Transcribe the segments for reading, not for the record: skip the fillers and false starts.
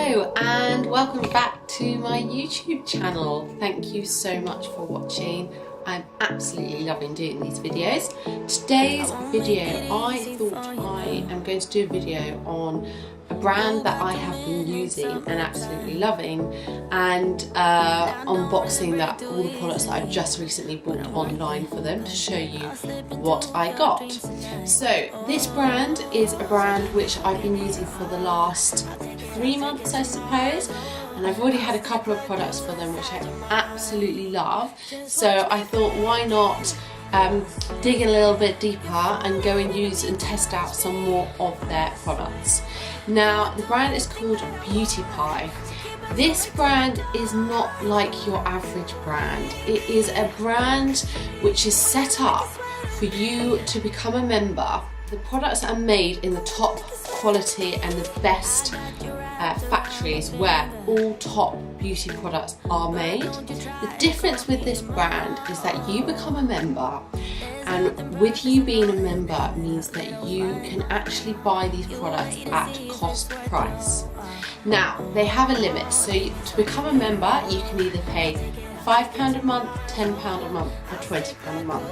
Hello and welcome back to my YouTube channel. Thank you so much for watching. I'm absolutely loving doing these videos. Today's video, I thought I am going to do a video on a brand that I have been using and absolutely loving, and unboxing all the products that I've just recently bought online for them to show you what I got. So this brand is a brand which I've been using for the last 3 months, I suppose, and I've already had a couple of products for them which I absolutely love. So I thought, why not dig in a little bit deeper and go and use and test out some more of their products. Now, the brand is called Beauty Pie. This brand is not like your average brand. It is a brand which is set up for you to become a member. The products are made in the top quality and the best factories where all top beauty products are made. The difference with this brand is that you become a member, and with you being a member means that you can actually buy these products at cost price. Now, they have a limit, so to become a member you can either pay £5 a month, £10 a month or £20 a month.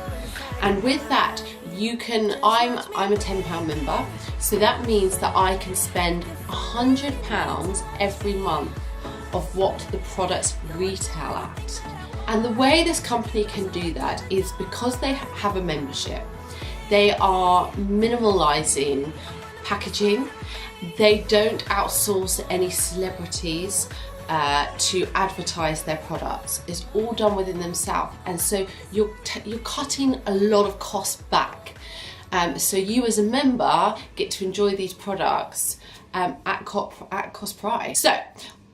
And with that, you can, I'm a £10 member, so that means that I can spend £100 every month of what the products retail at. And the way this company can do that is because they have a membership. They are minimalising packaging. They don't outsource any celebrities to advertise their products. It's all done within themselves, and so you're cutting a lot of costs back. So you as a member get to enjoy these products at cost price. So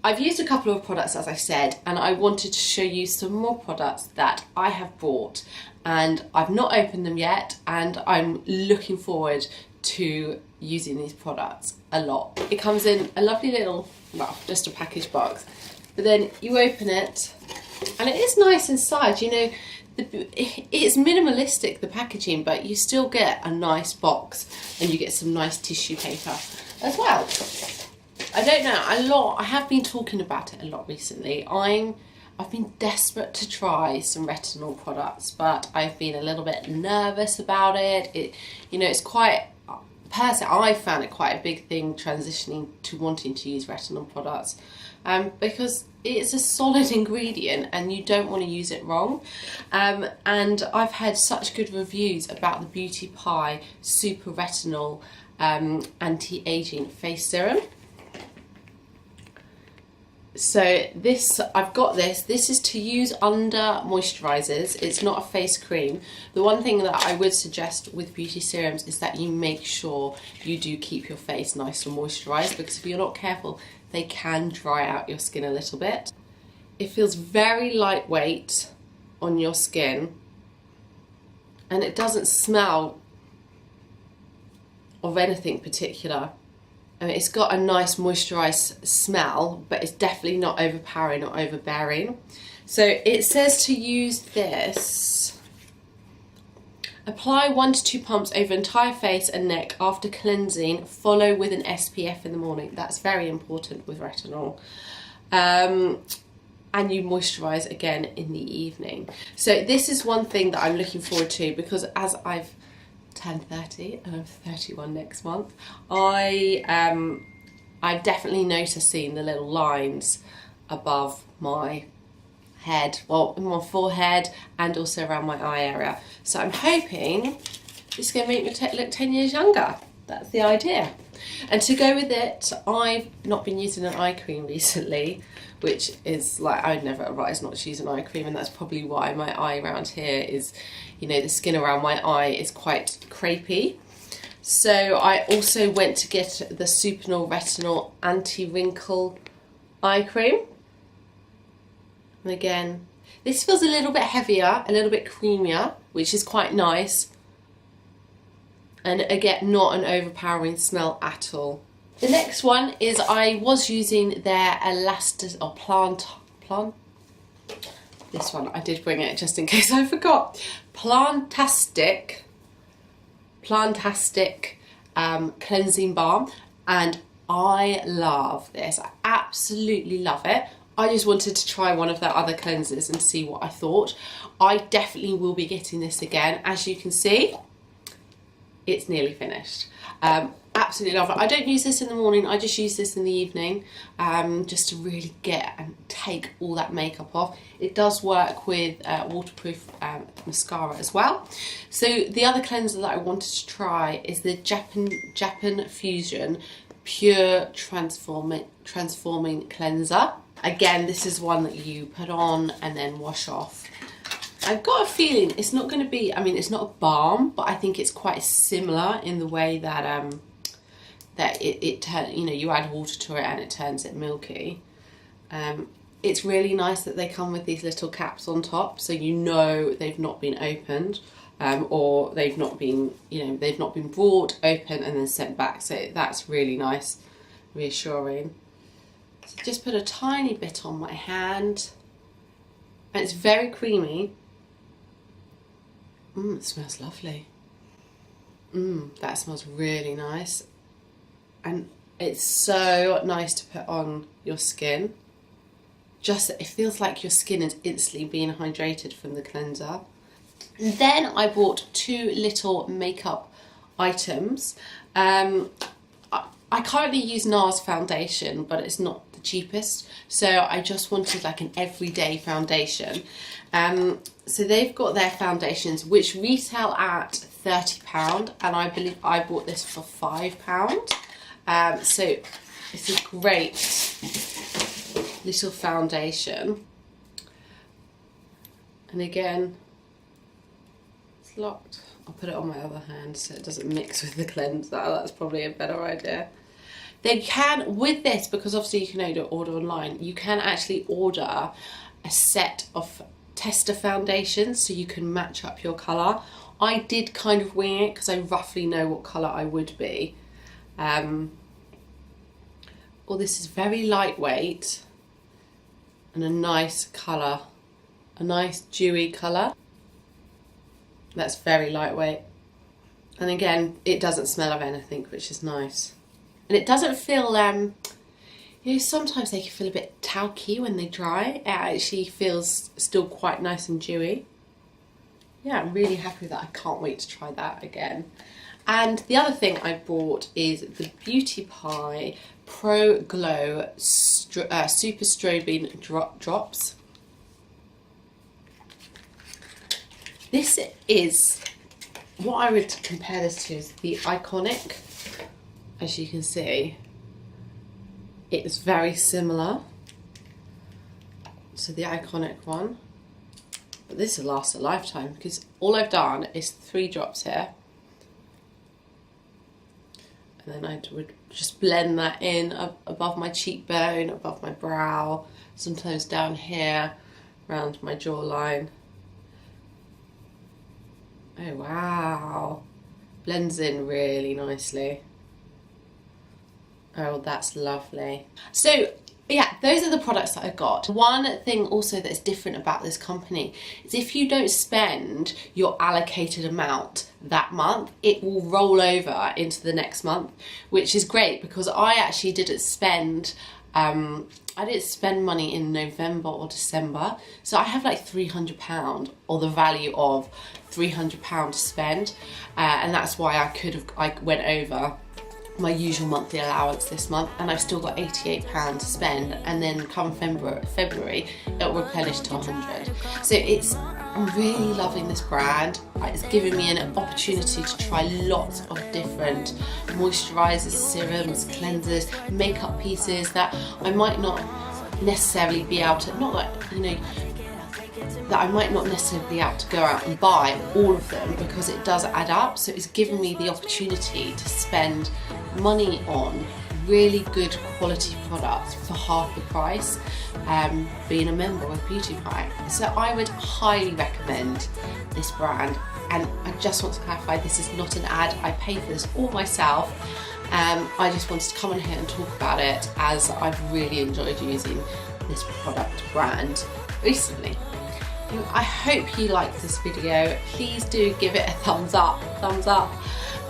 I've used a couple of products, as I said, and I wanted to show you some more products that I have bought, and I've not opened them yet, and I'm looking forward to using these products a lot. It comes in a lovely little, well, just a package box, but then you open it and it is nice inside. You know, it's minimalistic, the packaging, but you still get a nice box and you get some nice tissue paper as well. I don't know, I have been talking about it a lot recently. I've been desperate to try some retinol products, but I've been a little bit nervous about it. You know, it's quite, personally, I found it quite a big thing transitioning to wanting to use retinol products, because it's a solid ingredient and you don't want to use it wrong. And I've had such good reviews about the Beauty Pie Super Retinol Anti-Aging Face Serum. So I've got this is to use under moisturisers. It's not a face cream. The one thing that I would suggest with beauty serums is that you make sure you do keep your face nice and moisturised, because if you're not careful, they can dry out your skin a little bit. It feels very lightweight on your skin, and it doesn't smell of anything particular. I mean, it's got a nice moisturised smell, but it's definitely not overpowering or overbearing. So it says to use this. Apply 1 to 2 pumps over entire face and neck after cleansing. Follow with an SPF in the morning. That's very important with retinol. And you moisturise again in the evening. So this is one thing that I'm looking forward to, because as I've turned 30 and I'm 31 next month, I'm definitely noticing the little lines above my head, well, in my forehead and also around my eye area. So I'm hoping it's going to make me look 10 years younger. That's the idea. And to go with it, I've not been using an eye cream recently, which is like, I would never advise not to use an eye cream, and that's probably why my eye around here is, you know, the skin around my eye is quite crepey. So I also went to get the Supernal Retinol Anti-Wrinkle Eye Cream. And again, this feels a little bit heavier, a little bit creamier, which is quite nice. And again, not an overpowering smell at all. The next one is, I was using their Plant. This one, I did bring it just in case I forgot. Plantastic cleansing balm, and I love this. I absolutely love it. I just wanted to try one of their other cleansers and see what I thought. I definitely will be getting this again. As you can see, it's nearly finished. Absolutely love it. I don't use this in the morning, I just use this in the evening, just to really get and take all that makeup off. It does work with waterproof mascara as well. So the other cleanser that I wanted to try is the Japan Fusion Pure Transforming Cleanser. Again, this is one that you put on and then wash off. I've got a feeling it's not going to be, I mean, it's not a balm, but I think it's quite similar in the way that you know, you add water to it and it turns it milky. It's really nice that they come with these little caps on top, so you know they've not been opened, or they've not been, you know, they've not been brought, open and then sent back. So that's really nice, reassuring. So just put a tiny bit on my hand, and it's very creamy. It smells lovely. That smells really nice. And it's so nice to put on your skin. Just, it feels like your skin is instantly being hydrated from the cleanser. And then I bought 2 little makeup items. I currently use NARS foundation, but it's not the cheapest. So I just wanted like an everyday foundation. So they've got their foundations, which retail at £30, and I believe I bought this for £5. So it's a great little foundation. And again, it's locked. I'll put it on my other hand so it doesn't mix with the cleanser. That's probably a better idea. They can, with this, because obviously you can order online, you can actually order a set of tester foundations so you can match up your colour. I did kind of wing it because I roughly know what colour I would be. Well, this is very lightweight and a nice colour, a nice dewy colour. That's very lightweight. And again, it doesn't smell of anything, which is nice. And it doesn't feel, you know, sometimes they can feel a bit talky when they dry. It actually feels still quite nice and dewy. Yeah, I'm really happy with that. I can't wait to try that again. And the other thing I bought is the Beauty Pie Pro Glow Super Strobing Drops. This is, what I would compare this to is the Iconic. As you can see, it's very similar to the Iconic one. But this will last a lifetime because all I've done is 3 drops here. And then I would just blend that in above my cheekbone, above my brow, sometimes down here, around my jawline. Oh wow, blends in really nicely. Oh, that's lovely. So yeah, those are the products that I got. One thing also that's different about this company is if you don't spend your allocated amount that month, it will roll over into the next month, which is great because I actually didn't spend money in November or December, so I have like £300 or the value of £300 to spend, and that's why I went over my usual monthly allowance this month, and I've still got £88 to spend, and then come February it'll replenish to 100. So I'm really loving this brand. It's given me an opportunity to try lots of different moisturisers, serums, cleansers, makeup pieces that I might not necessarily be able to, not that, you know, that I might not necessarily be able to go out and buy all of them because it does add up. So it's given me the opportunity to spend money on really good quality products for half the price, being a member of Beauty Pie. So I would highly recommend this brand, and I just want to clarify, this is not an ad. I pay for this all myself. I just wanted to come on here and talk about it as I've really enjoyed using this product brand recently. I hope you liked this video. Please do give it a thumbs up,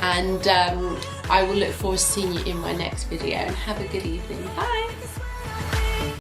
and I will look forward to seeing you in my next video, and have a good evening. Bye.